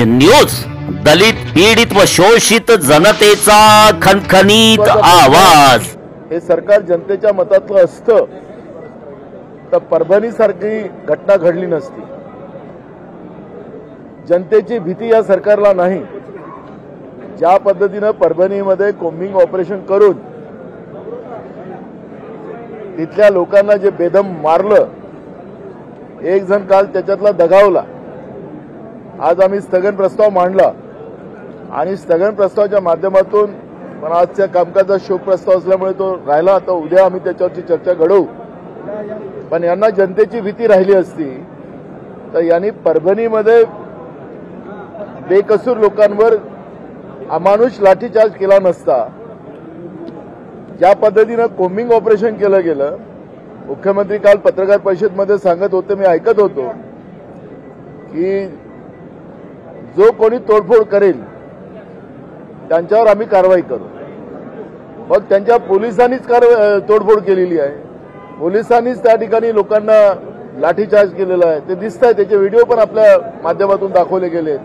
News, दलित पीडित व शोषित जनतेचा खणखणीत आवाज। हे सरकार जनतेच्या मतातलं असतं तर परभणी सारखी घटना घडली नसती। जनतेची भीती या सरकारला नाही। ज्या पद्धतीने परभणीमध्ये कोम्बिंग ऑपरेशन करून तिथल्या लोकांना जे बेदम मारलं, एक जण काल त्याच्यातला दगावला। आज आम्ही स्थगन प्रस्ताव मांडला आणि स्थगन प्रस्तावाच्या माध्यमातून पण आजच्या कामकाजाचा शोक प्रस्ताव असल्यामुळे तो राहिला। आता उद्या आम्ही त्याच्यावरची चर्चा घडवू। पण यांना जनतेची भीती राहिली असती तर यांनी परभणीमध्ये बेकसूर लोकांवर अमानुष लाठीचार्ज केला नसता। ज्या पद्धतीने कोम्बिंग ऑपरेशन केलं गेलं, मुख्यमंत्री काल पत्रकार परिषदेमध्ये सांगत होते, मी ऐकत होतो की जो कोणी तोडफोड करेल त्यांच्यावर आम्ही कारवाई करू। मग त्यांच्या पोलिसांनीच तोडफोड केलेली आहे। पोलिसांनीच त्या ठिकाणी लोकांना लाठीचार्ज केलेला आहे, ते दिसत आहे। त्याचे व्हिडिओ पण आपल्या माध्यमातून दाखवले गेले।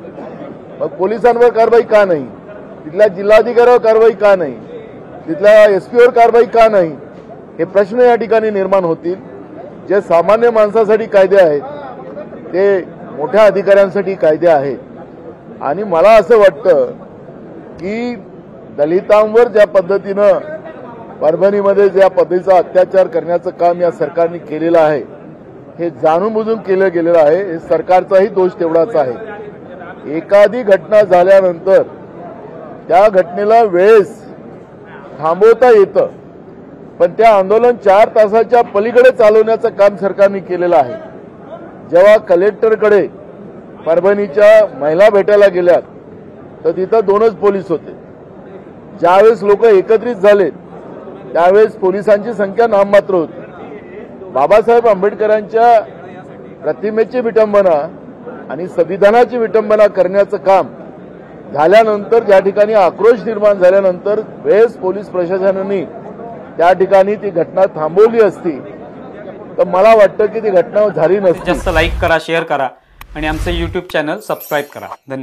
मग पोलिसांवर कारवाई का नाही? तिथल्या जिल्हाधिकाऱ्यावर कारवाई का नाही? तिथल्या एसपीवर कारवाई का नाही? हे प्रश्न या ठिकाणी निर्माण होतील। जे सामान्य माणसासाठी कायदे आहेत ते मोठ्या अधिकाऱ्यांसाठी कायदे आहेत। आणि मला असं वाटतं की दलितांवर ज्या पद्धतीनं परभणीमध्ये ज्या पद्धतीचा अत्याचार करण्याचं काम या सरकारने केलेलं आहे, हे जाणून बुजून केलं गेलेलं आहे। हे सरकारचाही दोष तेवढाच आहे। एखादी घटना झाल्यानंतर त्या घटनेला वेळेस थांबवता येतं, पण त्या आंदोलन 4 तासाच्या पलीकडे चालवण्याचं काम सरकारने केलेलं आहे। जेव्हा कलेक्टरकडे परभणीच्या महिला भेटायला गेल्यात तर तिथं 2च पोलीस होते। ज्यावेळेस लोक एकत्रित झाले त्यावेळेस पोलिसांची संख्या नाममात्र होती। बाबासाहेब आंबेडकरांच्या प्रतिमेची विटंबना आणि संविधानाची विटंबना करण्याचं काम झाल्यानंतर, ज्या ठिकाणी आक्रोश निर्माण झाल्यानंतर वेळेस पोलीस प्रशासनाने त्या ठिकाणी ती घटना थांबवली असती तर मला वाटतं की ती घटना झाली नसती। जास्त लाईक करा, शेअर करा आणि आमचे YouTube चॅनल सबस्क्राइब करा। धन्यवाद।